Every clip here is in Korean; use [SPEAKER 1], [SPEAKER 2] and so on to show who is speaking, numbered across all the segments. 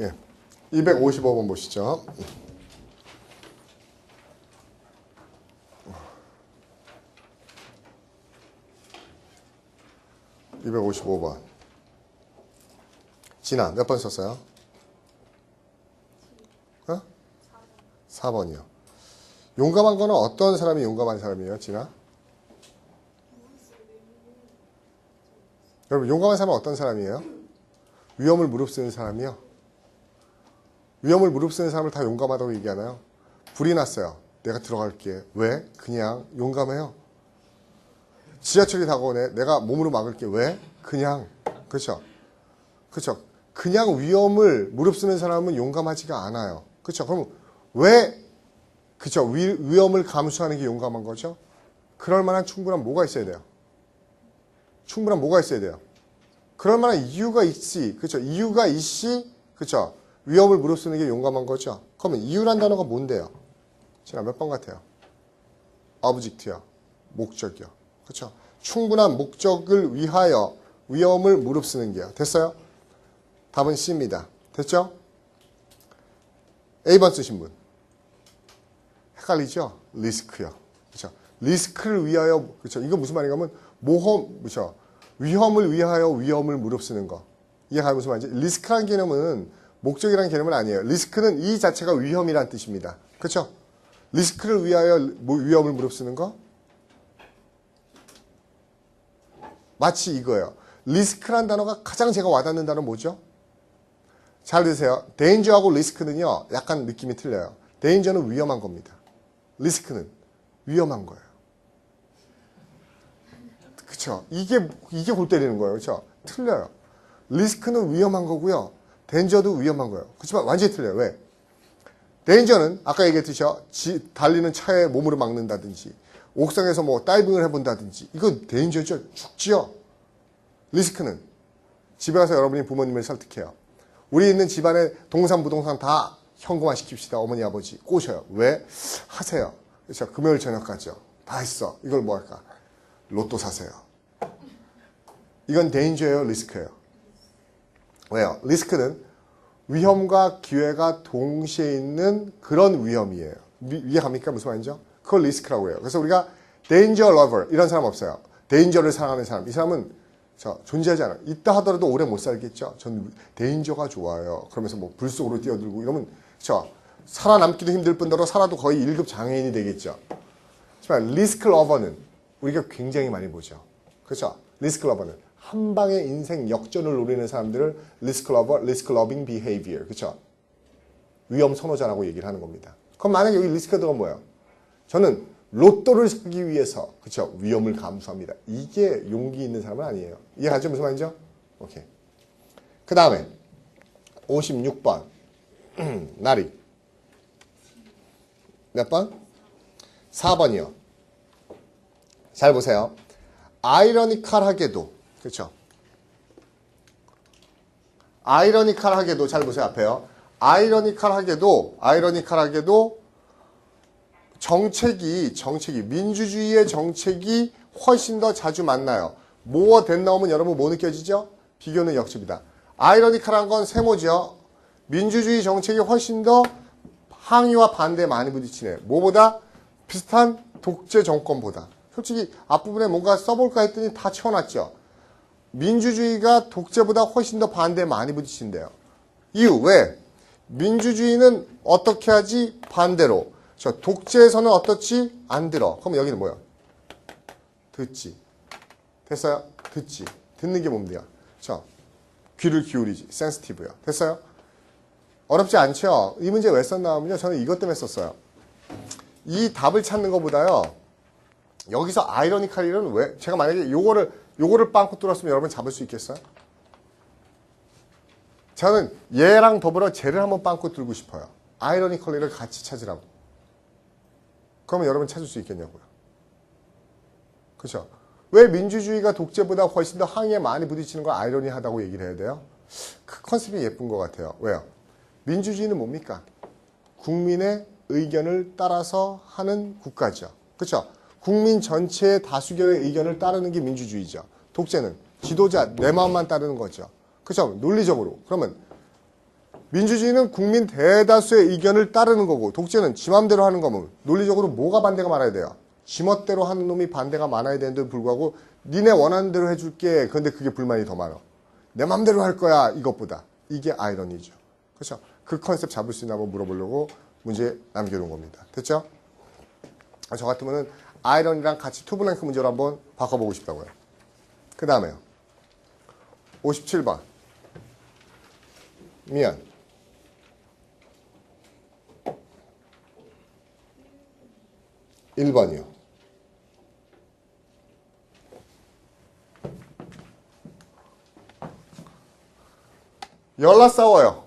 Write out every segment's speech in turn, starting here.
[SPEAKER 1] 예. 255번 보시죠. 255번. 진아, 몇 번 썼어요? 4번이요. 용감한 거는 어떤 사람이 용감한 사람이에요, 진아? 여러분, 용감한 사람은 어떤 사람이에요? 위험을 무릅쓰는 사람이요. 위험을 무릅쓰는 사람을 다 용감하다고 얘기하나요? 불이 났어요. 내가 들어갈게. 왜? 그냥 용감해요. 지하철이 다가오네. 내가 몸으로 막을게. 왜? 그냥. 그렇죠? 그렇죠? 그냥 위험을 무릅쓰는 사람은 용감하지가 않아요. 그렇죠? 그럼 왜 그렇죠? 위험을 감수하는 게 용감한 거죠? 그럴 만한 충분한 뭐가 있어야 돼요? 충분한 뭐가 있어야 돼요? 그럴 만한 이유가 있지. 그렇죠? 이유가 있시. 그렇죠? 위험을 무릅쓰는 게 용감한 거죠. 그러면 이유란 단어가 뭔데요? 제가 몇 번 같아요? object요. 목적이요. 그렇죠? 충분한 목적을 위하여 위험을 무릅쓰는 게요. 됐어요? 답은 C입니다. 됐죠? A번 쓰신 분. 헷갈리죠? 리스크요. 그렇죠? 리스크를 위하여, 그렇죠? 이거 무슨 말인가 하면 모험, 그렇죠? 위험을 위하여 위험을 무릅쓰는 거. 이해가 무슨 말인지? 리스크라는 개념은 목적이라는 개념은 아니에요. 리스크는 이 자체가 위험이란 뜻입니다. 그렇죠? 리스크를 위하여 위험을 무릅쓰는 거? 마치 이거예요. 리스크란 단어가 가장 제가 와닿는 단어는 뭐죠? 잘 들으세요. danger하고 리스크는요, 약간 느낌이 틀려요. danger는 위험한 겁니다. 리스크는 위험한 거예요. 그쵸? 이게 골 때리는 거예요. 그쵸? 틀려요. 리스크는 위험한 거고요. danger도 위험한 거예요. 그렇지만 완전히 틀려요. 왜? danger는 아까 얘기했듯이 달리는 차에 몸으로 막는다든지 옥상에서 뭐 다이빙을 해본다든지 이건 danger죠. 죽지요. 리스크는 집에 가서 여러분이 부모님을 설득해요. 우리 있는 집안에 동산 부동산 다 현금화 시킵시다. 어머니 아버지 꼬셔요. 왜? 하세요. 그렇죠? 금요일 저녁까지요. 다 했어. 이걸 뭐 할까? 로또 사세요. 이건 danger예요, 리스크예요. 왜요? 리스크는 위험과 기회가 동시에 있는 그런 위험이에요. 이해갑니까? 무슨 말인지? 그걸 리스크라고 해요. 그래서 우리가 danger lover 이런 사람 없어요. danger를 사랑하는 사람. 이 사람은 존재하지 않아요. 있다 하더라도 오래 못 살겠죠. 전 danger가 좋아요. 그러면서 뭐 불 속으로 뛰어들고 이러면 살아남기도 힘들 뿐더러 살아도 거의 1급 장애인이 되겠죠. 하지만 리스크 러버는 우리가 굉장히 많이 보죠. 그렇죠? 리스크 러버는 한 방에 인생 역전을 노리는 사람들을 리스크 러버, 리스크 러빙 비헤이비어. 그렇죠? 위험 선호자라고 얘기를 하는 겁니다. 그럼 만약에 여기 리스크가 뭐예요? 저는 로또를 사기 위해서 그렇죠? 위험을 감수합니다. 이게 용기 있는 사람은 아니에요. 이해가죠? 무슨 말이죠? 오케이. 그 다음에 56번 나리 몇 번? 4번이요. 잘 보세요. 아이러니컬하게도 그렇죠? 아이러니컬하게도 잘 보세요. 앞에요. 아이러니컬하게도 정책이 민주주의의 정책이 훨씬 더 자주 만나요. more than 나오면 여러분 뭐 느껴지죠? 비교는 역습이다. 아이러니컬한 건 세모죠. 민주주의 정책이 훨씬 더 항의와 반대에 많이 부딪히네. 뭐보다? 비슷한 독재 정권보다. 솔직히 앞부분에 뭔가 써볼까 했더니 다 채워놨죠. 민주주의가 독재보다 훨씬 더 반대에 많이 부딪힌대요. 이유 왜? 민주주의는 어떻게 하지? 반대로. 독재에서는 어떻지? 안 들어. 그럼 여기는 뭐야? 듣지. 됐어요? 듣지. 듣는 게 뭔데요? 귀를 기울이지. 센시티브요. 됐어요? 어렵지 않죠? 이 문제 왜 썼나면요. 저는 이것 때문에 썼어요. 이 답을 찾는 것보다요. 여기서 아이러니컬이는 왜? 제가 만약에 요거를 빵꾸 뚫었으면 여러분 잡을 수 있겠어요? 저는 얘랑 더불어 쟤를 한번 빵꾸 뚫고 싶어요. 아이러니컬리를 같이 찾으라고. 그러면 여러분 찾을 수 있겠냐고요. 그렇죠? 왜 민주주의가 독재보다 훨씬 더 항의에 많이 부딪히는 걸 아이러니하다고 얘기를 해야 돼요? 그 컨셉이 예쁜 것 같아요. 왜요? 민주주의는 뭡니까? 국민의 의견을 따라서 하는 국가죠. 그렇죠? 국민 전체의 다수결의 의견을 따르는 게 민주주의죠. 독재는 지도자 내 마음만 따르는 거죠. 그렇죠? 논리적으로. 그러면 민주주의는 국민 대다수의 의견을 따르는 거고 독재는 지 맘대로 하는 거면 논리적으로 뭐가 반대가 많아야 돼요? 지 멋대로 하는 놈이 반대가 많아야 되는데도 불구하고 니네 원하는 대로 해줄게. 그런데 그게 불만이 더 많아. 내 맘대로 할 거야 이것보다. 이게 아이러니죠. 그렇죠? 그 컨셉 잡을 수 있나 한번 물어보려고 문제 남겨놓은 겁니다. 됐죠? 저 같으면은 아이러니랑 같이 투블랭크 문제로 한번 바꿔보고 싶다고요. 그 다음에요. 57번. 미안. 1번이요. 열나 싸워요.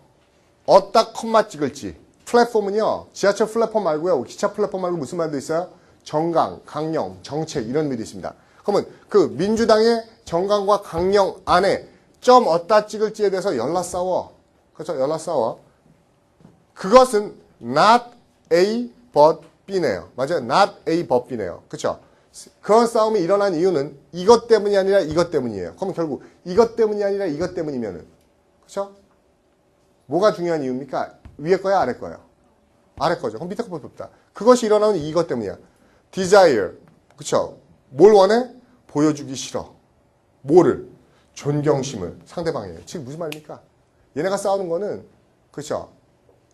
[SPEAKER 1] 어디다 컴마 찍을지. 플랫폼은요. 지하철 플랫폼 말고요. 기차 플랫폼 말고 무슨 말도 있어요? 정강, 강령, 정책 이런 의미도 있습니다. 그러면 그 민주당의 정강과 강령 안에 점 어디다 찍을지에 대해서 열나 싸워. 그렇죠? 열나 싸워. 그것은 not A but B네요. 맞아요? not A but B네요. 그렇죠? 그런 싸움이 일어난 이유는 이것 때문이 아니라 이것 때문이에요. 그럼 결국 이것 때문이 아니라 이것 때문이면은 그렇죠? 뭐가 중요한 이유입니까? 위에 거야, 아래 거야? 아래 거죠. 그럼 밑에 거 없다. 그것이 일어나는 이것 때문이야. desire. 그렇죠? 뭘 원해? 보여주기 싫어. 뭐를? 존경심을 상대방에게. 지금 무슨 말입니까? 얘네가 싸우는 거는 그렇죠?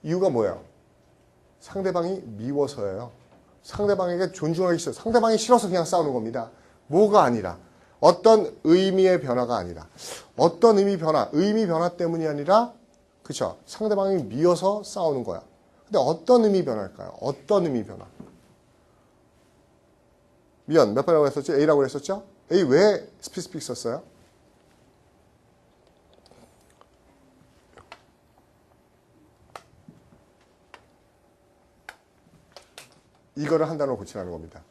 [SPEAKER 1] 이유가 뭐예요? 상대방이 미워서예요. 상대방에게 존중하기 싫어. 상대방이 싫어서 그냥 싸우는 겁니다. 뭐가 아니라 어떤 의미의 변화가 아니라 어떤 의미 변화, 의미 변화 때문이 아니라 그렇죠? 상대방이 미워서 싸우는 거야. 근데 어떤 의미 변화일까요? 어떤 의미 변화? 미안, 몇 번이라고 했었죠? A라고 했었죠? A 왜 스피스픽 썼어요? 이거를 한 단어로 고치라는 겁니다.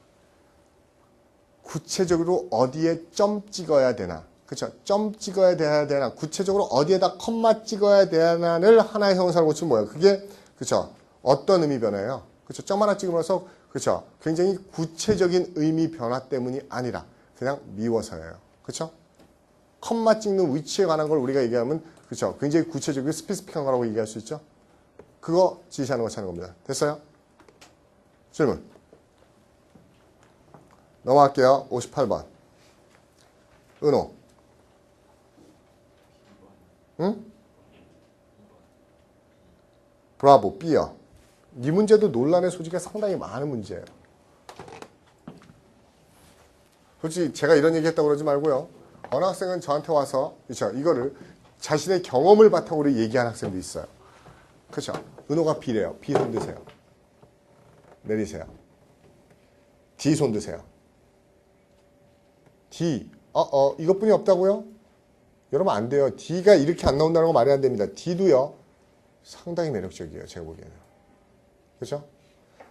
[SPEAKER 1] 구체적으로 어디에 점 찍어야 되나? 그렇죠? 점 찍어야 되나? 구체적으로 어디에다 컴마 찍어야 되나를 하나의 형용사로 고치면 뭐예요? 그게 그렇죠? 어떤 의미 변화예요? 그렇죠? 점 하나 찍으면서 그렇죠? 굉장히 구체적인 의미 변화 때문이 아니라 그냥 미워서예요. 그렇죠? 컴마 찍는 위치에 관한 걸 우리가 얘기하면 그렇죠? 굉장히 구체적이고 스페시픽한 거라고 얘기할 수 있죠? 그거 지시하는 거 찾는 겁니다. 됐어요? 질문. 넘어갈게요. 58번. 은호. 응? 브라보, B요. 이 문제도 논란의 소지가 상당히 많은 문제예요. 솔직히 제가 이런 얘기 했다고 그러지 말고요. 어느 학생은 저한테 와서 그렇죠? 이거를 자신의 경험을 바탕으로 얘기하는 학생도 있어요. 그렇죠? 은호가 B래요. B 손 드세요. 내리세요. D 손 드세요. D. 이것뿐이 없다고요? 여러분 안 돼요. D가 이렇게 안 나온다는 거 말이 안 됩니다. D도요. 상당히 매력적이에요. 제가 보기에는. 그렇죠?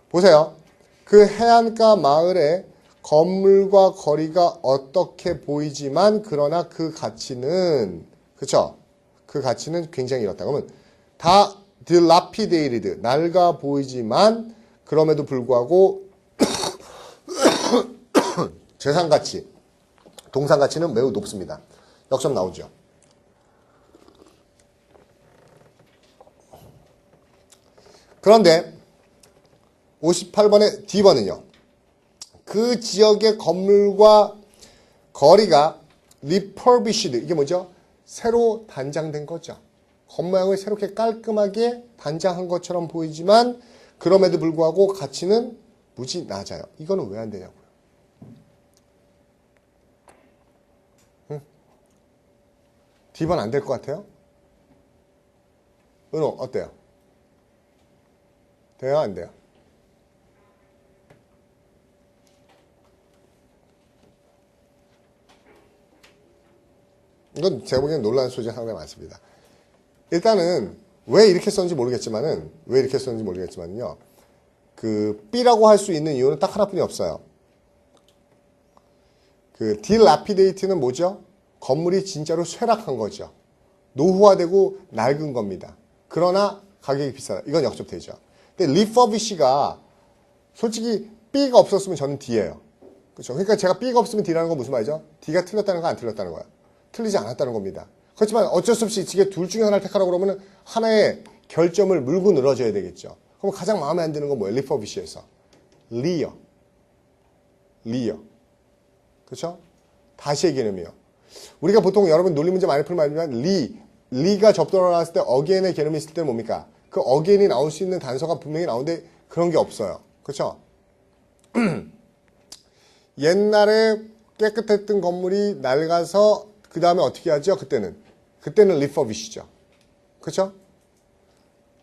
[SPEAKER 1] 보세요. 그 해안가 마을에 건물과 거리가 어떻게 보이지만 그러나 그 가치는 그렇죠? 그 가치는 굉장히 이렇다. 그러면 다 dilapidated 낡아 보이지만 그럼에도 불구하고 재산 가치, 동산 가치는 매우 높습니다. 역점 나오죠. 그런데 58번의 D번은요. 그 지역의 건물과 거리가 refurbished, 이게 뭐죠? 새로 단장된 거죠. 겉모양을 새롭게 깔끔하게 단장한 것처럼 보이지만 그럼에도 불구하고 가치는 무지 낮아요. 이거는 왜 안 되냐고요. 응? D번 안 될 것 같아요? 은호 어때요? 돼요? 안 돼요? 이건 제가 보기엔 논란 소지가 상당히 많습니다. 일단은 왜 이렇게 썼는지 모르겠지만요. 그 B라고 할 수 있는 이유는 딱 하나뿐이 없어요. 그 dilapidate는 뭐죠? 건물이 진짜로 쇠락한 거죠. 노후화되고 낡은 겁니다. 그러나 가격이 비싸다. 이건 역접되죠. 근데 refurbish가 솔직히 B가 없었으면 저는 D예요. 그렇죠? 그러니까 제가 B가 없으면 D라는 건 무슨 말이죠? D가 틀렸다는 거 안 틀렸다는 거야. 틀리지 않았다는 겁니다. 그렇지만 어쩔 수 없이 이게 둘 중에 하나를 택하라고 그러면 하나의 결점을 물고 늘어져야 되겠죠. 그럼 가장 마음에 안 드는 건 뭐예요? 리퍼비시에서 리어. 그렇죠? 다시의 개념이요. 우리가 보통 여러분 논리 문제 많이 풀면 알지만 리가 접두로 나왔을 때 어게인의 개념이 있을 때 뭡니까? 그 어게인이 나올 수 있는 단서가 분명히 나오는데 그런 게 없어요. 그렇죠? 옛날에 깨끗했던 건물이 낡아서 그 다음에 어떻게 하죠? 그때는 리퍼비시죠. 그렇죠?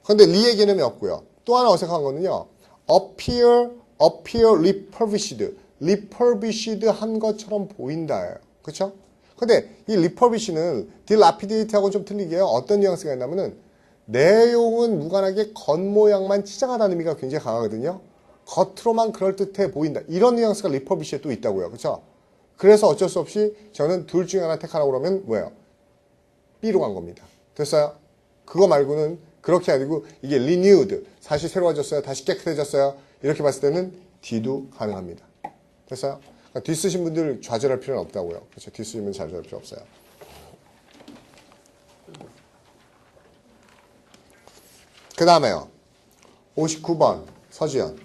[SPEAKER 1] 그런데 리의 개념이 없고요. 또 하나 어색한 거는요. appear refurbished 한 것처럼 보인다예요. 그렇죠? 근데 이 refurbish는 dilapidate하고 좀 틀리게요. 어떤 뉘앙스가 있냐면은 내용은 무관하게 겉모양만 치장하다는 의미가 굉장히 강하거든요. 겉으로만 그럴듯해 보인다. 이런 뉘앙스가 refurbish에 또 있다고요. 그렇죠? 그래서 어쩔 수 없이 저는 둘 중에 하나 택하라고 그러면 뭐예요? B로 간 겁니다. 됐어요? 그거 말고는 그렇게 아니고 이게 renewed, 다시 새로워졌어요. 다시 깨끗해졌어요. 이렇게 봤을 때는 D도 가능합니다. 됐어요? 그러니까 D 쓰신 분들 좌절할 필요는 없다고요. 그렇죠? D 쓰시면 좌절할 필요 없어요. 그 다음에요. 59번 서지연.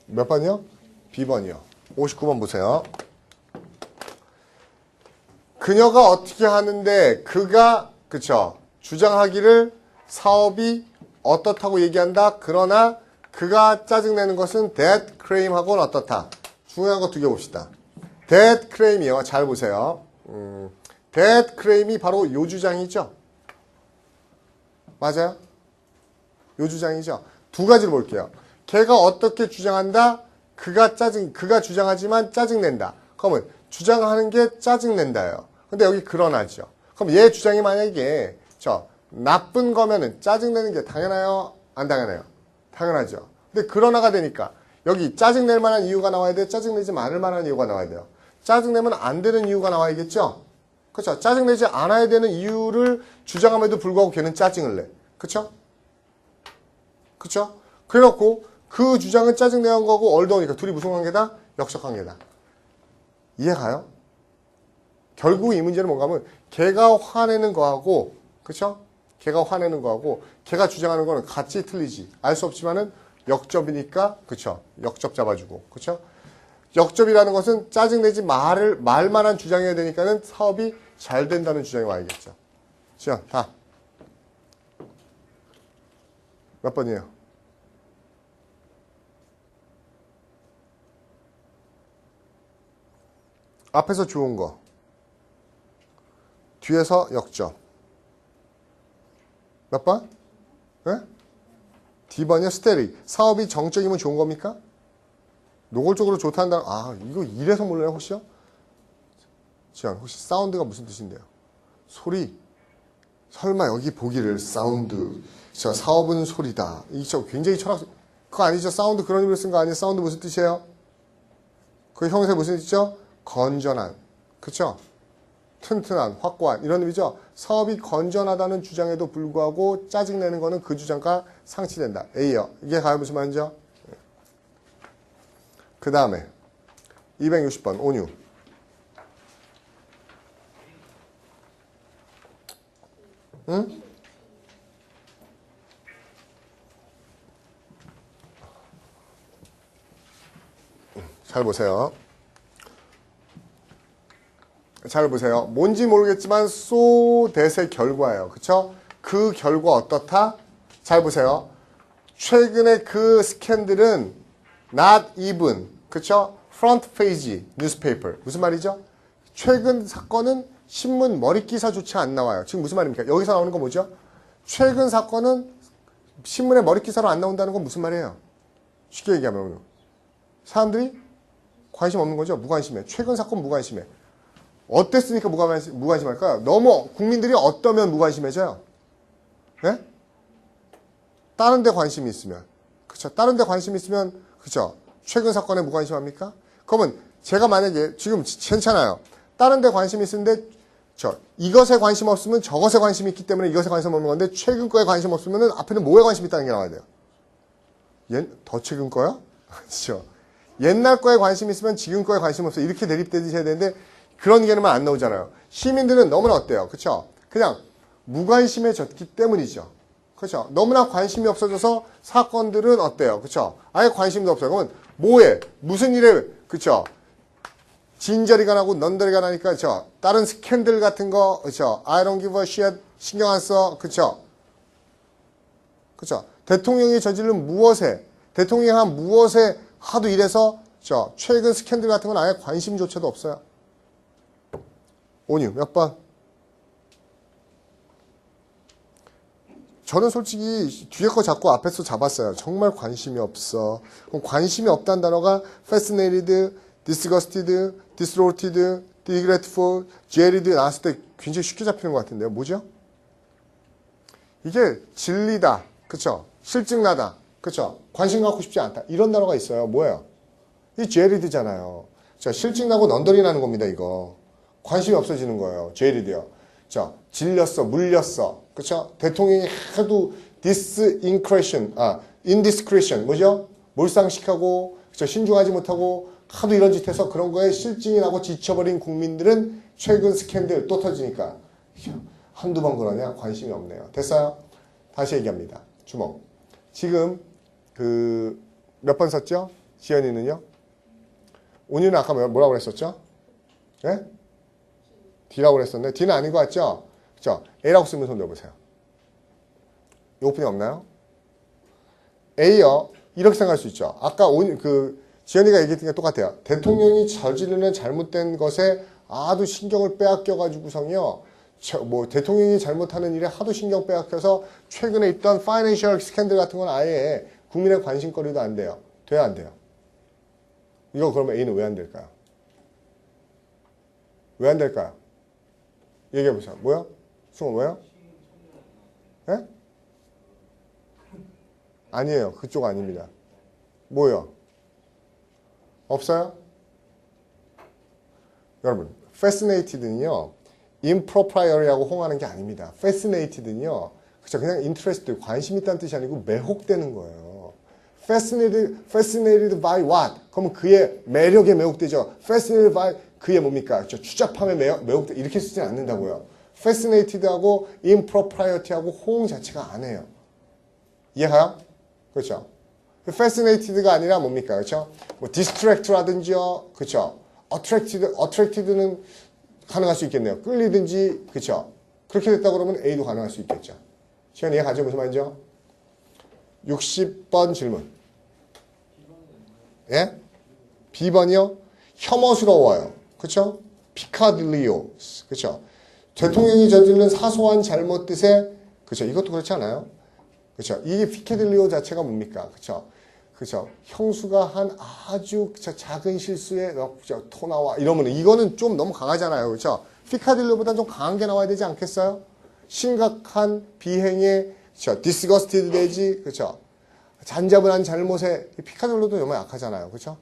[SPEAKER 1] 몇 번이요? B번이요. 59번 보세요. 그녀가 어떻게 하는데 그가 그쵸 주장하기를 사업이 어떻다고 얘기한다. 그러나 그가 짜증내는 것은 that claim하고는 어떻다. 중요한 거 두 개 봅시다. that claim이요. 잘 보세요. that claim이 바로 요 주장이죠. 맞아요? 요 주장이죠. 두 가지를 볼게요. 걔가 어떻게 주장한다. 그가 주장하지만 짜증낸다. 그러면 주장하는 게 짜증낸다예요. 근데 여기 그러나죠. 그럼 얘 주장이 만약에 나쁜 거면은 짜증내는 게 당연해요? 안 당연해요? 당연하죠. 근데 그러나가 되니까 여기 짜증낼 만한 이유가 나와야 돼요? 짜증내지 않을 만한 이유가 나와야 돼요? 짜증내면 안 되는 이유가 나와야겠죠? 그렇죠? 짜증내지 않아야 되는 이유를 주장함에도 불구하고 걔는 짜증을 내. 그렇죠? 그렇죠? 그래놓고 그 주장은 짜증내는 거고 얼더우니까 둘이 무슨 관계다? 역적 관계다. 이해가요? 결국 이 문제는 뭔가 하면 걔가 화내는 거하고 그쵸? 걔가 화내는 거하고 걔가 주장하는 거는 같이 틀리지. 알 수 없지만은 역접이니까 그쵸? 역접 잡아주고 그쵸? 역접이라는 것은 짜증내지 말만한 주장이어야 되니까는 사업이 잘 된다는 주장이 와야겠죠. 지연 다. 몇 번이에요? 앞에서 좋은 거. 뒤에서 역접. 몇 번? 네? D번이요. 스테리. 사업이 정적이면 좋은 겁니까? 노골적으로 좋다는 단어. 이거 이래서 몰라요 혹시요? 지연 혹시 사운드가 무슨 뜻인데요? 소리. 설마 여기 보기를 사운드. 사업은 소리다. 이거 굉장히 철학. 그거 아니죠? 사운드 그런 의미로 쓴 거 아니에요? 사운드 무슨 뜻이에요? 그 형용사 무슨 뜻이죠? 건전한. 그쵸? 튼튼한, 확고한 이런 의미죠. 사업이 건전하다는 주장에도 불구하고 짜증내는 거는 그 주장과 상치된다. A요. 이게 가요 무슨 말인지요? 그 다음에 260번 온유. 응? 잘 보세요. 잘 보세요. 뭔지 모르겠지만 so that의 결과예요. 그쵸? 그 결과 어떻다? 잘 보세요. 최근에 그 스캔들은 not even 그쵸? front page newspaper 무슨 말이죠? 최근 사건은 신문 머릿기사조차 안 나와요. 지금 무슨 말입니까? 여기서 나오는 건 뭐죠? 최근 사건은 신문에 머릿기사로 안 나온다는 건 무슨 말이에요? 쉽게 얘기하면 사람들이 관심 없는 거죠? 무관심해. 최근 사건 무관심해. 어땠으니까 무관심할까요? 너무 국민들이 어떠면 무관심해져요? 네? 다른 데 관심이 있으면. 그쵸? 다른 데 관심이 있으면, 그쵸? 최근 사건에 무관심합니까? 그러면 제가 만약에, 지금 괜찮아요. 다른 데 관심이 있는데, 이것에 관심 없으면 저것에 관심이 있기 때문에 이것에 관심 없는 건데, 최근 거에 관심 없으면 앞에는 뭐에 관심이 있다는 게 나와야 돼요? 더 최근 거요? 그쵸? 옛날 거에 관심이 있으면 지금 거에 관심 없어요. 이렇게 대립되셔야 되는데, 그런 개념은 안 나오잖아요. 시민들은 너무나 어때요? 그쵸? 그냥 무관심해졌기 때문이죠. 그렇죠? 너무나 관심이 없어져서 사건들은 어때요? 그렇죠? 아예 관심도 없어요. 그러면 뭐해? 무슨 일에 그렇죠? 진저리가 나고 넌더리가 나니까 그렇죠? 다른 스캔들 같은 거 그렇죠? I don't give a shit 신경 안 써. 그렇죠? 그렇죠? 대통령이 저지른 무엇에 대통령이 한 무엇에 하도 이래서 그렇죠? 최근 스캔들 같은 건 아예 관심조차도 없어요. 온유 몇 번? 저는 솔직히 뒤에 거 자꾸 앞에서 잡았어요. 정말 관심이 없어. 그럼 관심이 없다는 단어가 fascinated, disgusted, distorted, disgrateful, jaded 나왔을 때 굉장히 쉽게 잡히는 것 같은데요. 뭐죠? 이게 질리다. 그쵸? 실증나다. 그쵸? 관심 갖고 싶지 않다. 이런 단어가 있어요. 뭐예요? 이 jaded잖아요. 자, 실증나고 넌더리 나는 겁니다. 이거. 관심이 없어지는 거예요. jaded요. 자, 질렸어. 물렸어. 그쵸? 대통령이 하도 indiscretion, 뭐죠? 몰상식하고, 그쵸? 신중하지 못하고, 하도 이런 짓 해서 그런 거에 실증이 나고 지쳐버린 국민들은 최근 스캔들 또 터지니까, 한두 번 그러냐? 관심이 없네요. 됐어요? 다시 얘기합니다. 주목. 지금, 몇 번 썼죠? 지연이는요? 온유는 아까 뭐라고 그랬었죠? 예? D라고 그랬었네. D는 아닌 것 같죠? 그쵸? A라고 쓰면 손 들어보세요. 이 오프닝 없나요? A요. 이렇게 생각할 수 있죠. 아까 지연이가 얘기했던 게 똑같아요. 대통령이 저지르는 잘못된 것에 아주 신경을 빼앗겨가지고성요. 대통령이 잘못하는 일에 하도 신경 빼앗겨서 최근에 있던 파이낸셜 스캔들 같은 건 아예 국민의 관심거리도 안 돼요. 돼야 안 돼요. 이거 그러면 A는 왜 안 될까요? 왜 안 될까요? 얘기해보세요. 뭐요? 승호 뭐요? 예? 아니에요. 그쪽 아닙니다. 뭐요? 없어요? 여러분, fascinated는요, impropriery하고 홍하는 게 아닙니다. fascinated는요, 그냥 interest, 관심 있다는 뜻이 아니고 매혹되는 거예요. fascinated by what? 그러면 그의 매력에 매혹되죠. fascinated by 그의 뭡니까? 추잡함에 매혹돼. 이렇게 쓰진 않는다고요. fascinated하고 impropriety하고 호응 자체가 안 해요. 이해가요? 그렇죠? fascinated가 아니라 뭡니까? 그렇죠? 뭐 distract라든지요. 그렇죠? attracted는 가능할 수 있겠네요. 끌리든지 그렇죠? 그렇게 됐다 그러면 A도 가능할 수 있겠죠. 시간 이해가죠? 무슨 말이죠? 60번 질문. 예? B번이요? 혐오스러워요. 그렇죠? 피카딜리오. 그렇죠? 대통령이 저지른 사소한 잘못 뜻에 그렇죠? 이것도 그렇지 않아요? 그렇죠? 이게 피카딜리오 자체가 뭡니까? 그렇죠? 그렇죠? 형수가 한 아주 작은 실수에 토 나와 이러면 이거는 좀 너무 강하잖아요. 그렇죠? 피카딜리오보다 좀 강한 게 나와야 되지 않겠어요? 심각한 비행에 그렇죠? disgusted 되지. 그렇죠? 잔잡은 잘못에 피카딜리오도 너무 약하잖아요. 그렇죠?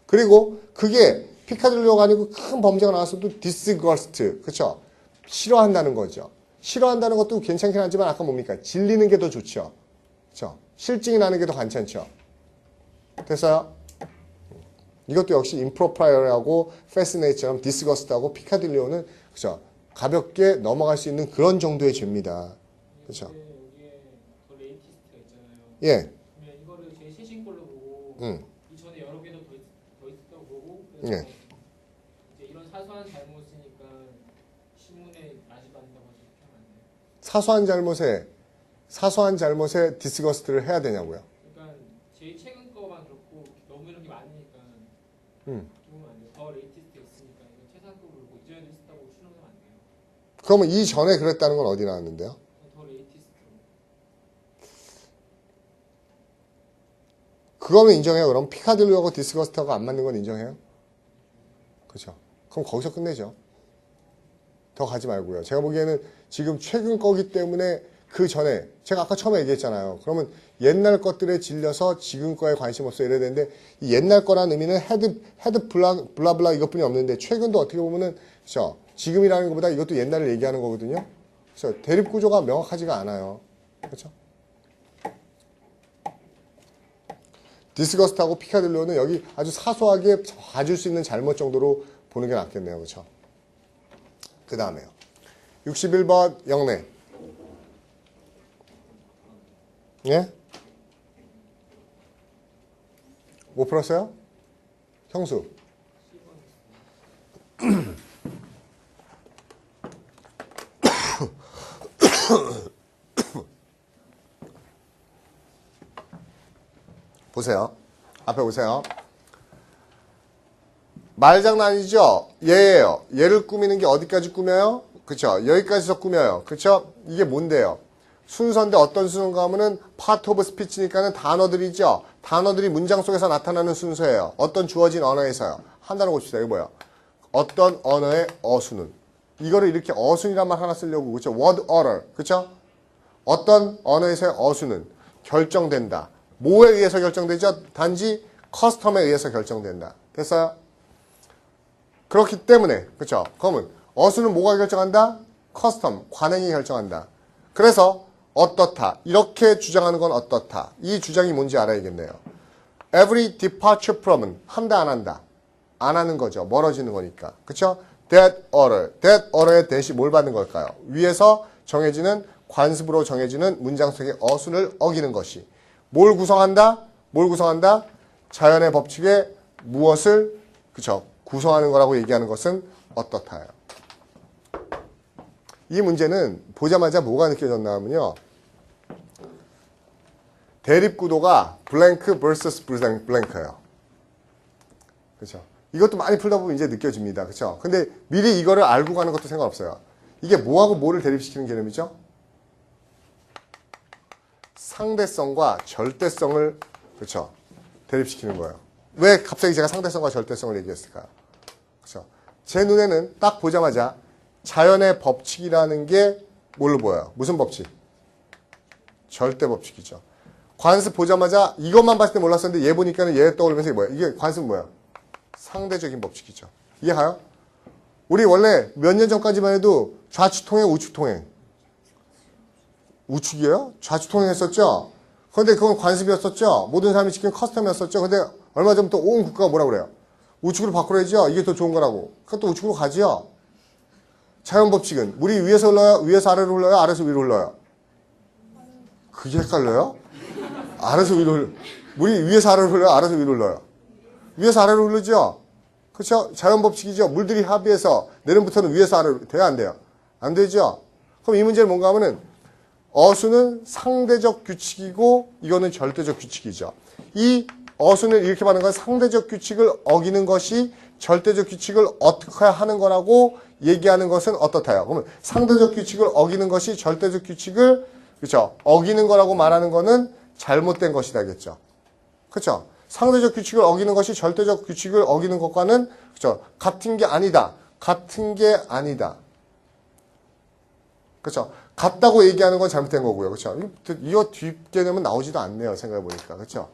[SPEAKER 1] 그리고 그게 피카딜리오가 아니고 큰 범죄가 나왔어도 disgust. 그렇죠? 싫어한다는 거죠. 싫어한다는 것도 괜찮긴 하지만 아까 뭡니까? 질리는 게 더 좋죠. 그렇죠? 실증이 나는 게 더 괜찮죠. 됐어요? 이것도 역시 improprie하고 fascinate처럼 disgust하고 피카딜리오는 그렇죠? 가볍게 넘어갈 수 있는 그런 정도의 죄입니다. 그렇죠?
[SPEAKER 2] 여기에 더 레이티스트가 있잖아요.
[SPEAKER 1] 예.
[SPEAKER 2] 그러면 이거를 제일 최신 걸로 보고 이전에 여러 개도 더 있었다고 보고 그래서
[SPEAKER 1] 예.
[SPEAKER 2] 이제 이런 사소한 잘못이니까 신문에 낮이받는다고 이렇게 하면 안 돼요.
[SPEAKER 1] 사소한 잘못에 disgust를 해야 되냐고요.
[SPEAKER 2] 그러니까 제일 최근 거만 그렇고 너무 이런 게 많으니까 보면 안 돼요. 더 레이티스트 있으니까 이거 최상급으로 보고 이전에도 있었다고 실험하면 안 돼요.
[SPEAKER 1] 그러면 이전에 그랬다는 건 어디 나왔는데요?
[SPEAKER 2] 더 레이티스트.
[SPEAKER 1] 그거는 인정해요. 그럼 피카딜리오하고 디스거스트하고 안 맞는 건 인정해요? 그렇죠. 그럼 거기서 끝내죠. 더 가지 말고요. 제가 보기에는 지금 최근 거기 때문에 그 전에 제가 아까 처음에 얘기했잖아요. 그러면 옛날 것들에 질려서 지금 거에 관심 없어 이래야 되는데 이 옛날 거라는 의미는 헤드 블라블라 이것뿐이 없는데 최근도 어떻게 보면은 그렇죠. 지금이라는 것보다 이것도 옛날을 얘기하는 거거든요. 그래서 대립 구조가 명확하지가 않아요. 그렇죠? 디스거스트하고 피카딜리오는 여기 아주 사소하게 봐줄 수 있는 잘못 정도로 보는 게 낫겠네요. 그렇죠? 그 다음에요. 61번 영래. 예? 못 풀었어요? 형수. 보세요. 앞에 보세요. 말장난이죠? 얘예요. 얘를 꾸미는 게 어디까지 꾸며요? 그쵸? 여기까지서 꾸며요. 그쵸? 이게 뭔데요? 순서인데 어떤 순서인가 하면은 파트 오브 스피치니까는 단어들이죠? 단어들이 문장 속에서 나타나는 순서예요. 어떤 주어진 언어에서요. 한 단어 봅시다. 이거 뭐야? 어떤 언어의 어순은. 이거를 이렇게 어순이란 말 하나 쓰려고. 그쵸? word order. 그쵸? 어떤 언어에서의 어순은 결정된다. 뭐에 의해서 결정되죠? 단지 커스텀에 의해서 결정된다. 됐어요? 그렇기 때문에, 그쵸? 그러면 어순은 뭐가 결정한다? 커스텀, 관행이 결정한다. 그래서 어떻다. 이렇게 주장하는 건 어떻다. 이 주장이 뭔지 알아야겠네요. Every departure from은 한다 안 한다. 안 하는 거죠. 멀어지는 거니까. 그쵸? That order의 that이 뭘 받는 걸까요? 위에서 정해지는 관습으로 정해지는 문장 속의 어순을 어기는 것이 뭘 구성한다? 뭘 구성한다? 자연의 법칙에 무엇을 그쵸? 구성하는 거라고 얘기하는 것은 어떻다요. 이 문제는 보자마자 뭐가 느껴졌나 하면요. 대립구도가 블랭크 vs 블랭크예요. 그렇죠? 이것도 많이 풀다 보면 이제 느껴집니다. 그렇죠? 근데 미리 이거를 알고 가는 것도 상관없어요. 이게 뭐하고 뭐를 대립시키는 개념이죠? 상대성과 절대성을 그렇죠? 대립시키는 거예요. 왜 갑자기 제가 상대성과 절대성을 얘기했을까요? 그렇죠? 제 눈에는 딱 보자마자 자연의 법칙이라는 게 뭘로 보여요? 무슨 법칙? 절대 법칙이죠. 관습 보자마자 이것만 봤을 때 몰랐었는데 얘 보니까는 얘 떠오르면서 이게 뭐야? 이게 관습은 뭐야? 상대적인 법칙이죠. 이해가요? 우리 원래 몇 년 전까지만 해도 좌측통행, 우측통행. 우측이에요? 좌측통행 했었죠? 그런데 그건 관습이었었죠? 모든 사람이 지킨 커스텀이었었죠? 근데 얼마 전부터 온 국가가 뭐라 그래요? 우측으로 바꾸라야죠? 이게 더 좋은 거라고. 그것도 우측으로 가지요? 자연 법칙은 물이 위에서 흘러요? 위에서 아래로 흘러요? 아래에서 위로 흘러요? 그게 헷갈려요? 아래에서 위로 흘러요. 물이 위에서 아래로 흘러요? 아래에서 위로 흘러요? 위에서 아래로 흐르죠? 그렇죠? 자연 법칙이죠. 물들이 합의해서 내년부터는 위에서 아래로 돼야 안 돼요? 안 되죠? 그럼 이 문제는 뭔가 하면은 어순은 상대적 규칙이고 이거는 절대적 규칙이죠. 이 어순을 이렇게 말하는 건 상대적 규칙을 어기는 것이 절대적 규칙을 어떻게 하는 거라고 얘기하는 것은 어떻다요? 그러면 상대적 규칙을 어기는 것이 절대적 규칙을 그렇죠? 어기는 거라고 말하는 거는 잘못된 것이다겠죠. 그렇죠? 상대적 규칙을 어기는 것이 절대적 규칙을 어기는 것과는 그렇죠? 같은 게 아니다. 같은 게 아니다. 그렇죠? 같다고 얘기하는 건 잘못된 거고요. 그렇죠? 이거 뒷개념은 나오지도 않네요. 생각해 보니까. 그렇죠?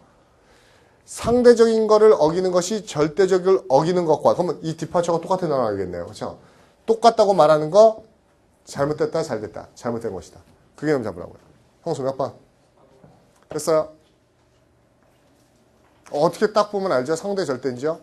[SPEAKER 1] 상대적인 거를 어기는 것이 절대적을 어기는 것과 그러면 이 디파처가 똑같은 단어겠네요. 그렇죠? 똑같다고 말하는 거 잘못됐다, 잘됐다. 잘못된 것이다. 그 개념 잡으라고요. 형수 몇 번? 됐어요? 어떻게 딱 보면 알죠? 상대 절대인지요?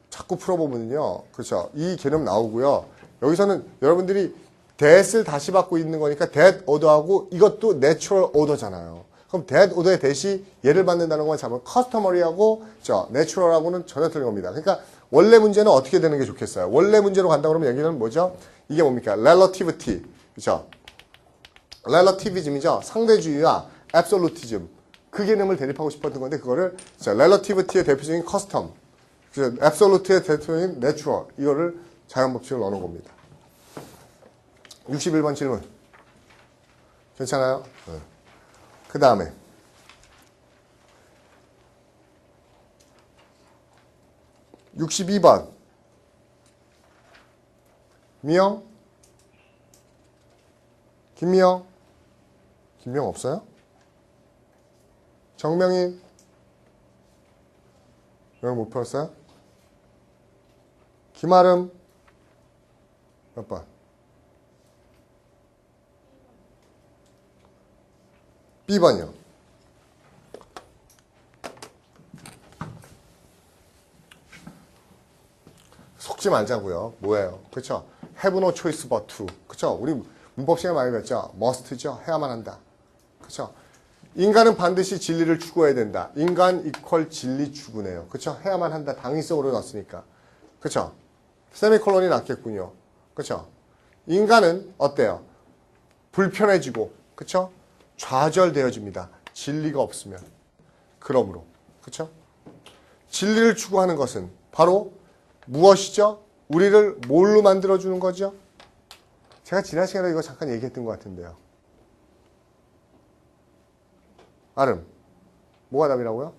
[SPEAKER 1] 자꾸 풀어보면요. 그렇죠? 이 개념 나오고요. 여기서는 여러분들이 that을 다시 받고 있는 거니까 that order하고 이것도 natural order잖아요. 그럼 that order의 that이 얘를 받는다는 건 잡으면 customary하고 natural하고는 전혀 틀린 겁니다. 그러니까 원래 문제는 어떻게 되는 게 좋겠어요? 원래 문제로 간다 그러면 여기는 뭐죠? 이게 뭡니까? relativity. 그렇죠? relativism이죠. 상대주의와 absolutism. 그 개념을 대립하고 싶었던 건데 그거를 relativity의 대표적인 custom, absolute의 대표적인 natural 이거를 자연법칙을 넣어놓은 겁니다. 61번 질문. 괜찮아요? 네. 그 다음에 62번 미영? 김미영? 김미영 없어요? 정명인? 여기 못 풀었어요? 김아름? 몇 번? B번이요. 속지 말자고요. 뭐예요? 그렇죠? Have no choice but to. 그렇죠? 우리 문법 시간에 많이 배웠죠? Must죠? 해야만 한다. 그렇죠? 인간은 반드시 진리를 추구해야 된다. 인간 이퀄 진리 추구네요. 그쵸? 해야만 한다. 당위성으로 넣었으니까. 그쵸? 세미콜론이 낫겠군요. 그쵸? 인간은 어때요? 불편해지고, 그쵸? 좌절되어집니다. 진리가 없으면. 그러므로. 그쵸? 진리를 추구하는 것은 바로 무엇이죠? 우리를 뭘로 만들어주는 거죠? 제가 지난 시간에 이거 잠깐 얘기했던 것 같은데요. 아름, 뭐가 답이라고요?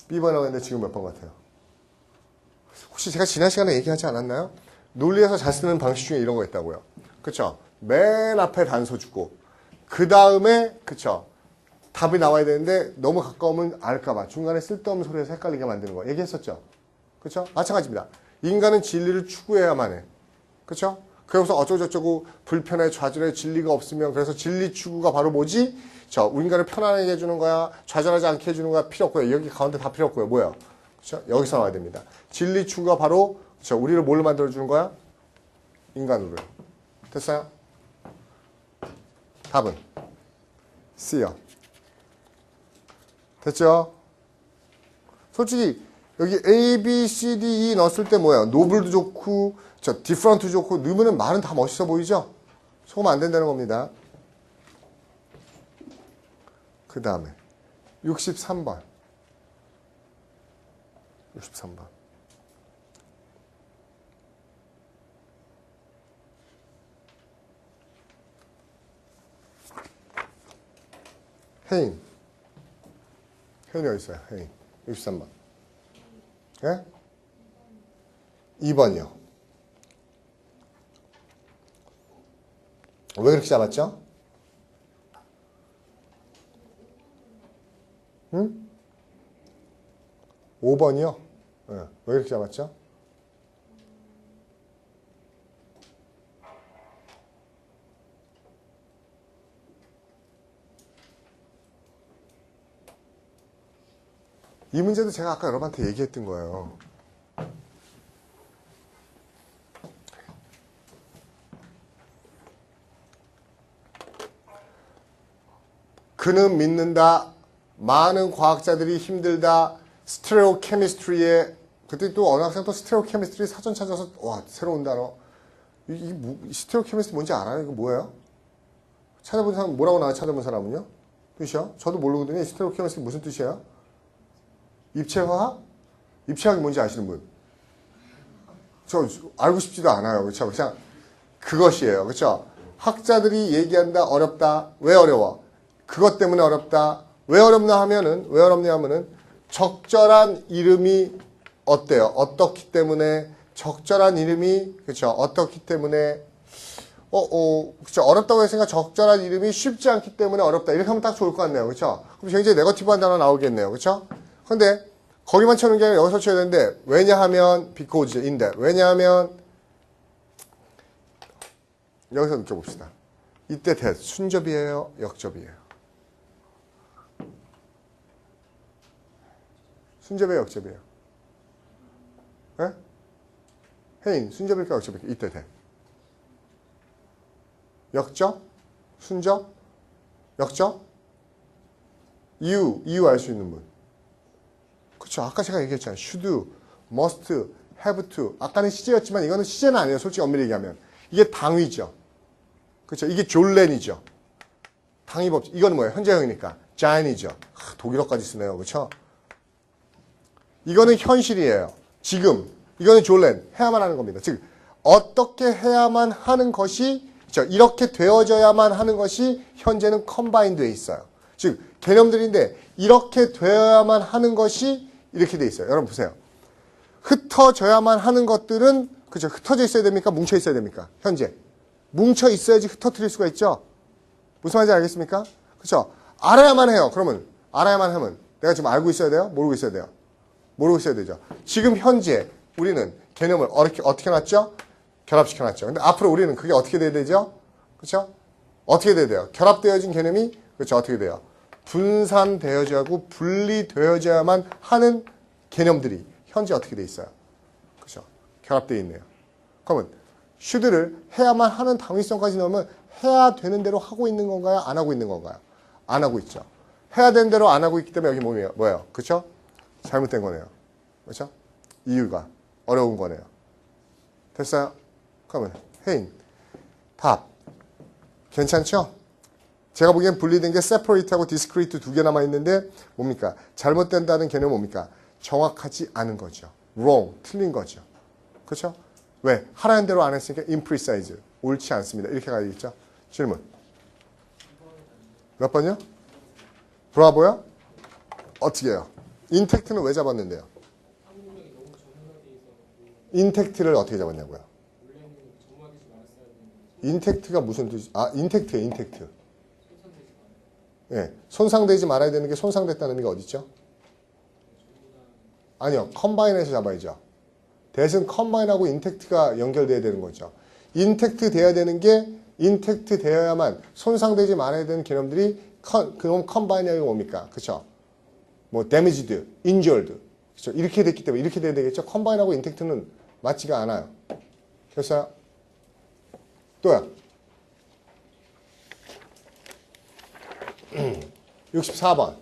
[SPEAKER 1] B번이라고 했는데 지금 몇 번 같아요? 혹시 제가 지난 시간에 얘기하지 않았나요? 논리에서 잘 쓰는 방식 중에 이런 거 있다고요. 그쵸? 맨 앞에 단서 주고 그 다음에 그쵸? 답이 나와야 되는데 너무 가까우면 알까봐 중간에 쓸데없는 소리에서 헷갈리게 만드는 거 얘기했었죠? 그쵸? 마찬가지입니다. 인간은 진리를 추구해야만 해. 그쵸? 그래서 어쩌고저쩌고 불편해 좌절해 진리가 없으면 그래서 진리 추구가 바로 뭐지? 인간을 편안하게 해주는 거야 좌절하지 않게 해주는 거야 필요 없고요. 여기 가운데 다 필요 없고요. 뭐야? 그쵸? 여기서 나와야 됩니다. 진리 추구가 바로 우리를 뭘로 만들어주는 거야? 인간으로요. 됐어요? 답은 C요. 됐죠? 솔직히 여기 A, B, C, D, E 넣었을 때 뭐야? 노블도 좋고 디프런트 좋고 넣으면 말은 다 멋있어 보이죠? 속으면 안 된다는 겁니다. 그 다음에 63번 63번 혜인 혜인이 어디 있어요? 혜인 63번 예? 2번이요. 왜 그렇게 잡았죠? 응? 5번이요? 네. 왜 이렇게 잡았죠? 이 문제도 제가 아까 여러분한테 얘기했던 거예요. 그는 믿는다. 많은 과학자들이 힘들다. 스테레오 케미스트리에 그때 또 어느 학생 또 스테레오 케미스트리 사전 찾아서 와 새로운 단어 스테레오 케미스트리 뭔지 알아요? 이거 뭐예요? 찾아본 사람 뭐라고 나와 찾아본 사람은요? 뜻이요? 저도 모르거든요. 스테레오 케미스트리 무슨 뜻이에요? 입체화학? 입체화학이 뭔지 아시는 분? 저 알고 싶지도 않아요. 그렇죠? 그냥 그것이에요. 그렇죠? 학자들이 얘기한다 어렵다. 왜 어려워? 그것 때문에 어렵다. 왜 어렵냐 하면은 적절한 이름이 어때요? 어떻기 때문에 적절한 이름이 그렇죠? 어떻기 때문에 그렇죠? 어렵다고 했으니까 적절한 이름이 쉽지 않기 때문에 어렵다. 이렇게 하면 딱 좋을 것 같네요. 그렇죠? 그럼 굉장히 네거티브한 단어 나오겠네요. 그렇죠? 근데 거기만 쳐는 게 아니라 여기서 쳐야 되는데 왜냐하면 because인데 왜냐하면 여기서 느껴봅시다. 이때 that 순접이에요? 역접이에요? 순접이에요? 역접이에요? 네? 혜인 순접일까 역접일까? 이때 that 역접? 순접? 역접? 이유 알 수 있는 분. 그렇죠. 아까 제가 얘기했잖아요. should, must, have to. 아까는 시제였지만 이거는 시제는 아니에요. 솔직히 엄밀히 얘기하면. 이게 당위죠. 그렇죠. 이게 졸렌이죠. 당위법칙. 이거는 뭐예요? 현재형이니까. giant이죠. 독일어까지 쓰네요. 그렇죠. 이거는 현실이에요. 지금. 이거는 졸렌. 해야만 하는 겁니다. 즉 어떻게 해야만 하는 것이 그렇죠. 이렇게 되어져야만 하는 것이 현재는 컴바인드에 있어요. 즉 개념들인데 이렇게 되어야만 하는 것이 이렇게 돼 있어요. 여러분 보세요. 흩어져야만 하는 것들은 그죠? 흩어져 있어야 됩니까? 뭉쳐 있어야 됩니까? 현재 뭉쳐 있어야지 흩어뜨릴 수가 있죠. 무슨 말인지 알겠습니까? 그렇죠? 알아야만 해요. 그러면 알아야만 하면 내가 지금 알고 있어야 돼요? 모르고 있어야 돼요? 모르고 있어야 되죠. 지금 현재 우리는 개념을 어떻게 놨죠? 결합시켜 놨죠. 근데 앞으로 우리는 그게 어떻게 돼야 되죠? 그렇죠? 어떻게 돼야 돼요? 결합되어진 개념이 그렇죠? 어떻게 돼요? 분산되어져야하고 분리되어져야만 하는 개념들이 현재 어떻게 돼 있어요? 그렇죠? 결합되어 있네요. 그러면 should를 해야만 하는 당위성까지 넣으면 해야 되는 대로 하고 있는 건가요? 안 하고 있는 건가요? 안 하고 있죠. 해야 되는 대로 안 하고 있기 때문에 여기 뭐예요? 그쵸? 잘못된 거네요. 그쵸? 이유가 어려운 거네요. 됐어요? 그러면 해인 답 괜찮죠? 제가 보기엔 분리된 게 separate하고 discrete 두 개 남아있는데 뭡니까? 잘못된다는 개념은 뭡니까? 정확하지 않은 거죠. wrong, 틀린 거죠. 그렇죠? 왜? 하라는 대로 안 했으니까 imprecise, 옳지 않습니다. 이렇게 가야겠죠? 질문. 몇 번이요? 브라보요? 어떻게 해요? intact는 왜 잡았는데요?
[SPEAKER 2] 한국명이 너무 정확하게 있어서
[SPEAKER 1] intact를 어떻게 잡았냐고요?
[SPEAKER 2] 원래는 정확하게 좀 알았어야 되는데
[SPEAKER 1] intact가 무슨 뜻이? 아, intact예요, intact.
[SPEAKER 2] 손상되지 않아요.
[SPEAKER 1] 예, 손상되지 말아야 되는 게 손상됐다는 의미가 어디 있죠? 아니요, 컴바인해서 잡아야죠. 대신 컴바인하고 인텍트가 연결돼야 되는 거죠. 인텍트 돼야 되는 게 인텍트 되어야만 손상되지 말아야 되는 개념들이 그럼 컴바인이 뭡니까? 그렇죠? 뭐 damaged, injured, 그렇죠? 이렇게 됐기 때문에 이렇게 돼야 되겠죠. 컴바인하고 인텍트는 맞지가 않아요. 됐어요? 또요. 64번.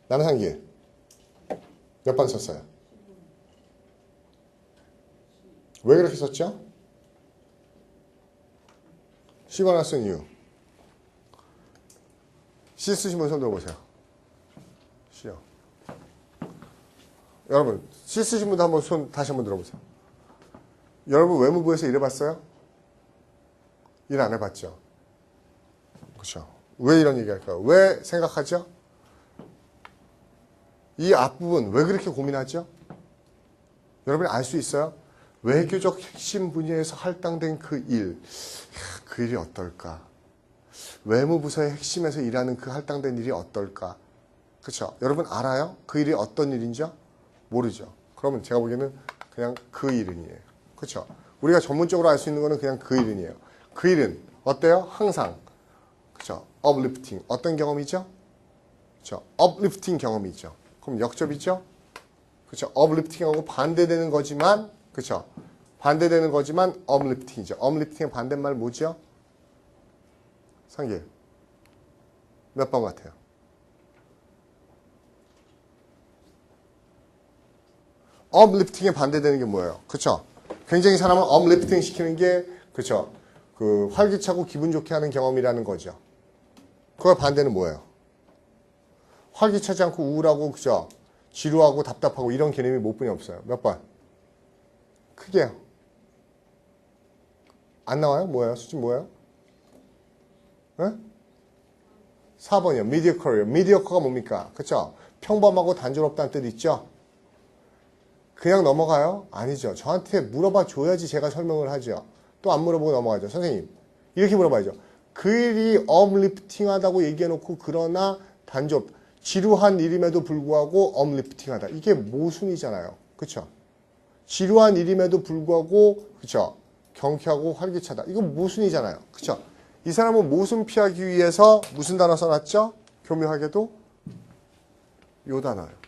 [SPEAKER 1] 남상기 몇 번 썼어요? 왜 그렇게 썼죠? 10원 쓴 이유. C 쓰신 분 손 들어보세요. C요. 여러분 C 쓰신 분도 한번 손 다시 한번 들어보세요. 여러분 외무부에서 일해봤어요? 일 안 해봤죠? 그렇죠? 왜 이런 얘기 할까요? 왜 생각하죠? 이 앞부분 왜 그렇게 고민하죠? 여러분이 알 수 있어요? 외교적 핵심 분야에서 할당된 그 일, 그 일이 어떨까? 외무부서의 핵심에서 일하는 그 할당된 일이 어떨까? 그렇죠? 여러분 알아요? 그 일이 어떤 일인지요? 모르죠. 그러면 제가 보기에는 그냥 그 일은이에요. 그렇죠? 우리가 전문적으로 알 수 있는 거는 그냥 그 일은이에요. 그 일은 어때요? 항상 그렇죠? uplifting 어떤 경험이죠? 그렇죠? uplifting 경험이 있죠. 그럼 역접이죠? 그렇죠? uplifting하고 반대되는 거지만 그렇죠? 반대되는 거지만 uplifting이죠. uplifting의 반대말 뭐죠? 상길 몇 번 같아요? uplifting에 반대되는 게 뭐예요? 그렇죠? 굉장히 사람을 uplifting 시키는 게 그렇죠? 그 활기차고 기분 좋게 하는 경험이라는 거죠. 그걸 반대는 뭐예요? 활기차지 않고 우울하고 그죠? 지루하고 답답하고 이런 개념이 몇 분이 없어요. 몇 번? 크게요. 안 나와요? 뭐예요? 수준 뭐예요? 네? 4번이요. mediocre요. mediocre가 뭡니까? 그쵸? 평범하고 단조롭다는 뜻 있죠? 그냥 넘어가요? 아니죠. 저한테 물어봐 줘야지 제가 설명을 하죠. 또 안 물어보고 넘어가죠. 선생님, 이렇게 물어봐야죠. 그 일이 uplifting하다고 얘기해놓고 그러나 단조롭, 지루한 일임에도 불구하고 uplifting하다. 이게 모순이잖아요. 그쵸? 지루한 일임에도 불구하고 그쵸? 경쾌하고 활기차다. 이건 모순이잖아요. 그쵸? 이 사람은 모순 피하기 위해서 무슨 단어 써놨죠? 교묘하게도 요 단어예요.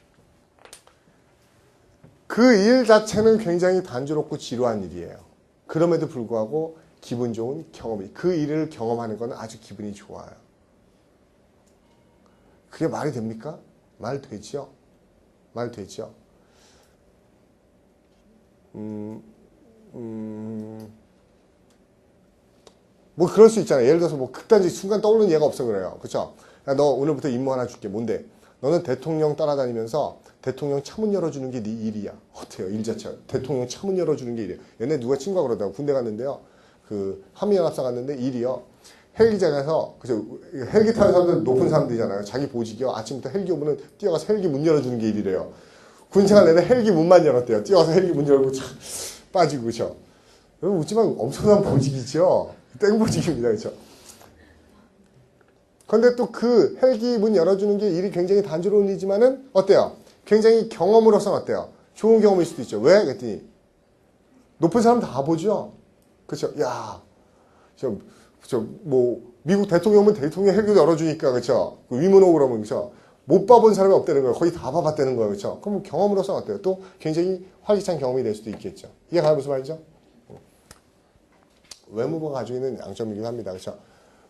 [SPEAKER 1] 그 일 자체는 굉장히 단조롭고 지루한 일이에요. 그럼에도 불구하고 기분 좋은 경험이, 그 일을 경험하는 건 아주 기분이 좋아요. 그게 말이 됩니까? 말 되죠? 말 되죠? 뭐 그럴 수 있잖아요. 예를 들어서 뭐 극단적 순간 떠오르는 예가 없어 그래요. 그쵸? 야, 너 오늘부터 임무 하나 줄게. 뭔데? 너는 대통령 따라다니면서 대통령 차문 열어주는 게 네 일이야. 어때요? 일 자체가. 대통령 차문 열어주는 게 일이야. 옛날에 누가 친구가 그러더라고. 군대 갔는데요. 그 한미연합사 갔는데 일이요. 헬기장에서 그죠? 헬기 타는 사람들 높은 사람들이잖아요. 자기 보직이요. 아침부터 헬기 오면은 뛰어가서 헬기 문 열어주는 게 일이래요. 군생활 내내 헬기 문만 열었대요. 뛰어가서 헬기 문 열고 착 빠지고 그죠? 여러분 웃지만 엄청난 보직이죠. 땡보직입니다. 그렇죠? 그런데 또 그 헬기 문 열어주는 게 일이 굉장히 단조로운 일이지만은 어때요? 굉장히 경험으로서는 어때요? 좋은 경험일 수도 있죠. 왜? 그랬더니 높은 사람 다 보죠. 그렇죠? 야, 뭐 미국 대통령은 대통령 헬기도 열어주니까, 그쵸? 위문호 그러면, 그쵸? 못 봐본 사람이 없다는 거예요. 거의 다 봐봤다는 거예요. 그쵸? 그럼 경험으로서는 어때요? 또 굉장히 활기찬 경험이 될 수도 있겠죠. 이게 가장 무슨 말이죠? 외무부가 가지고 있는 양점이긴 합니다. 그쵸?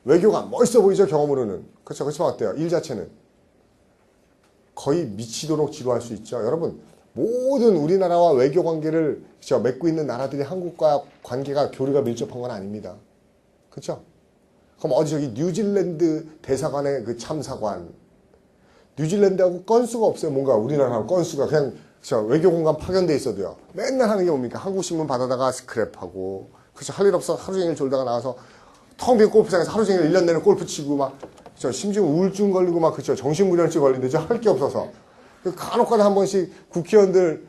[SPEAKER 1] 외교가 멋있어 보이죠? 경험으로는. 그쵸? 그렇지만 어때요? 일 자체는 거의 미치도록 지루할 수 있죠. 여러분, 모든 우리나라와 외교 관계를 그쵸? 맺고 있는 나라들이 한국과 관계가 교류가 밀접한 건 아닙니다. 그쵸? 그럼 어디 저기 뉴질랜드 대사관의 그 참사관, 뉴질랜드하고 건수가 없어요. 뭔가 우리나라하고 건수가 그냥 그쵸? 외교 공간 파견돼 있어도요. 맨날 하는 게 뭡니까? 한국 신문 받아다가 스크랩하고, 그쵸? 할 일 없어 하루 종일 졸다가 나가서 텅 빈 골프장에서 하루 종일 1년 내내 골프 치고 막, 그쵸? 심지어 우울증 걸리고 막, 그쵸? 정신분열증 걸린대죠. 할 게 없어서. 간혹가다 한 번씩 국회의원들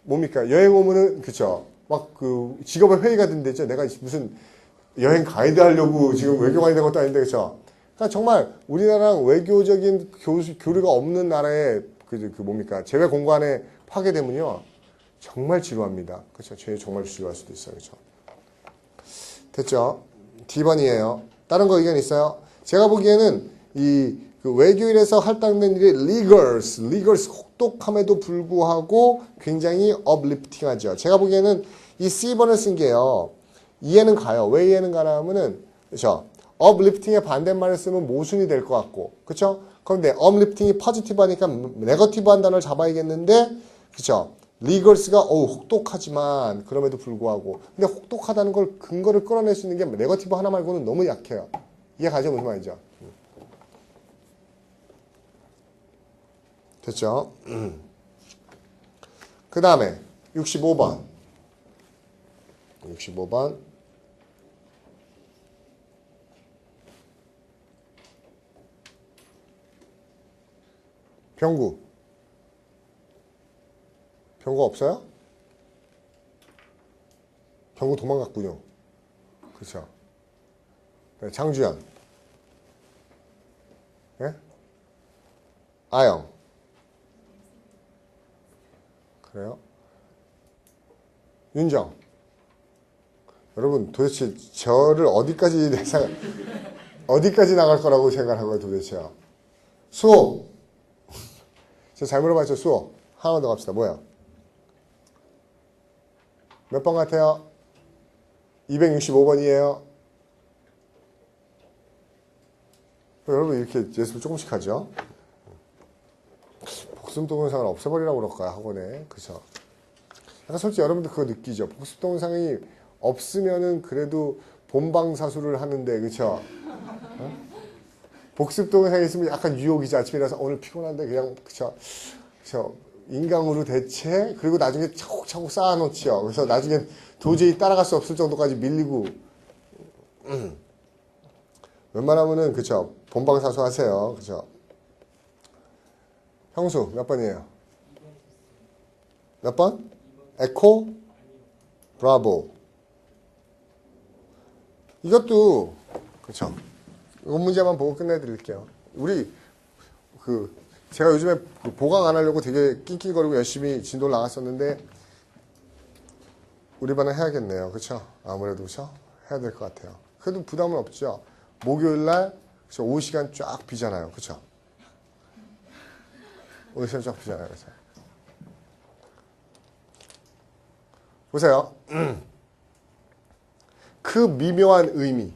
[SPEAKER 1] 뭡니까? 여행 오면은, 그쵸? 막 그 직업의 회의가 된대죠. 내가 무슨 여행 가이드 하려고 지금 외교관이 된 것도 아닌데, 그쵸? 그러니까 정말 우리나라랑 외교적인 교류가 없는 나라의 그 뭡니까? 제외 공간에 파괴되면요. 정말 지루합니다. 그쵸? 정말 지루할 수도 있어요. 그쵸? 됐죠? D번이에요. 다른 거 의견 있어요? 제가 보기에는 그 외교일에서 할당된 일이 legals 혹독함에도 불구하고 굉장히 uplifting하죠. 제가 보기에는 이 C번을 쓴 게요. 이해는 가요. 왜 이해는 가나 하면은, 그쵸? uplifting의 반대말을 쓰면 모순이 될 것 같고, 그쵸? 그런데 uplifting이 positive 하니까 negative 한 단어를 잡아야겠는데, 그쵸? legals가 혹독하지만 그럼에도 불구하고, 근데 혹독하다는 걸 근거를 끌어낼 수 있는 게 네거티브 하나 말고는 너무 약해요. 이해 가죠? 무슨 말이죠? 됐죠? 그 다음에 65번. 65번. 병구. 병구 없어요? 병구 도망갔군요. 그렇죠? 네, 장주연. 예? 아영. 그래요? 윤정. 여러분 도대체 저를 어디까지 나갈 거라고 생각한 거예요 도대체요? 수호. 제가 잘 물어봤죠? 수호. 하나만 더 갑시다. 뭐야? 몇 번 같아요? 265번이에요. 여러분 이렇게 예습을 조금씩 하죠. 복습 동영상을 없애버리라고 그럴까요? 학원에. 그쵸? 약간 솔직히 여러분들 그거 느끼죠? 복습 동영상이 없으면은 그래도 본방사수를 하는데, 그쵸? 어? 복습 동영상이 있으면 약간 유혹이죠. 아침에 일어나서 오늘 피곤한데 그냥, 그쵸? 인강으로 대체, 그리고 나중에 차곡차곡 쌓아놓지요. 그래서 나중에 도저히 따라갈 수 없을 정도까지 밀리고, 웬만하면은, 그쵸? 본방사수 하세요. 그쵸? 형수, 몇 번이에요? 몇 번? 에코? 브라보. 이것도, 그쵸? 이 문제만 보고 끝내드릴게요. 우리, 제가 요즘에 보강 안 하려고 되게 낑낑거리고 열심히 진도를 나갔었는데, 우리 반은 해야겠네요. 그쵸? 아무래도, 그쵸? 해야 될 것 같아요. 그래도 부담은 없죠? 목요일날, 오후 시간 쫙 비잖아요. 그쵸? 오후 시간 쫙 비잖아요. 그쵸? 보세요. 그 미묘한 의미.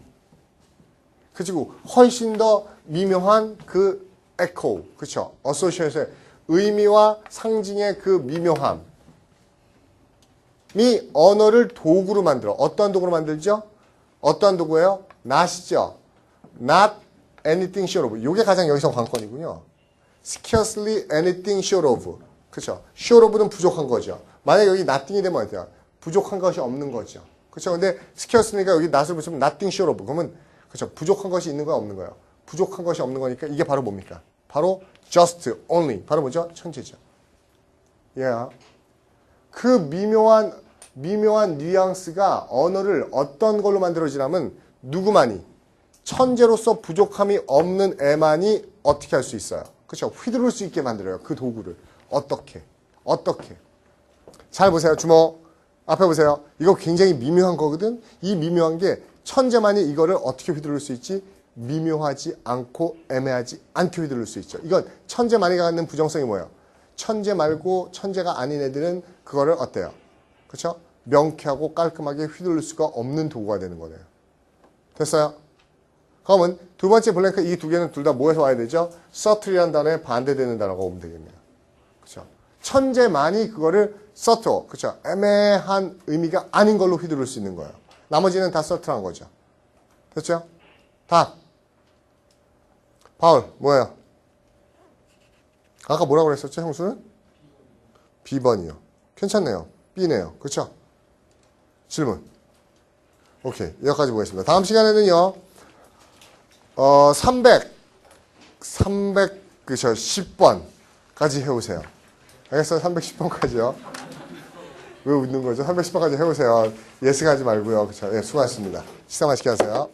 [SPEAKER 1] 그리고 훨씬 더 미묘한 그 에코, 그쵸? 어소시에이션의 의미와 상징의 그 미묘함이 언어를 도구로 만들어. 어떠한 도구로 만들죠? 어떠한 도구예요? not이죠. not anything short of. 이게 가장 여기서 관건이군요. scarcely anything short of. 그쵸? short of는 부족한 거죠. 만약에 여기 nothing이 되면 어때요? 부족한 것이 없는 거죠. 그쵸? 근데 scarce니까 여기 not을 붙이면 nothing short of. 그러면, 그쵸? 부족한 것이 있는 거야, 없는 거예요? 부족한 것이 없는 거니까 이게 바로 뭡니까? 바로 just, only. 바로 뭐죠? 천재죠. Yeah. 그 미묘한 뉘앙스가 언어를 어떤 걸로 만들어지냐면 누구만이 천재로서 부족함이 없는 애만이 어떻게 할 수 있어요? 그렇죠? 휘두를 수 있게 만들어요. 그 도구를. 어떻게? 잘 보세요. 주목. 앞에 보세요. 이거 굉장히 미묘한 거거든. 이 미묘한 게 천재만이 이거를 어떻게 휘두를 수 있지? 미묘하지 않고 애매하지 않게 휘두를 수 있죠. 이건 천재만이 갖는 부정성이 뭐예요? 천재 말고 천재가 아닌 애들은 그거를 어때요? 그렇죠? 명쾌하고 깔끔하게 휘둘릴 수가 없는 도구가 되는 거네요. 됐어요? 그러면 두 번째 블랭크 이 두 개는 둘 다 뭐에서 와야 되죠? subtle이라는 단어에 반대되는 단어가 오면 되겠네요. 그렇죠? 천재만이 그거를 subtle, 그렇죠? 애매한 의미가 아닌 걸로 휘두를 수 있는 거예요. 나머지는 다 subtle한 거죠. 됐죠? 답. 바울 뭐예요? 아까 뭐라고 그랬었죠, 형수는? B번이요. 괜찮네요. B네요. 그렇죠? 질문. 오케이. 여기까지 보겠습니다. 다음 시간에는요. 10번까지 해오세요. 알겠어요? 310번까지요. 왜 웃는 거죠? 310번까지 해오세요. 예스하지 말고요. 그렇죠? 예, 수고하셨습니다. 식사 맛있게 하세요.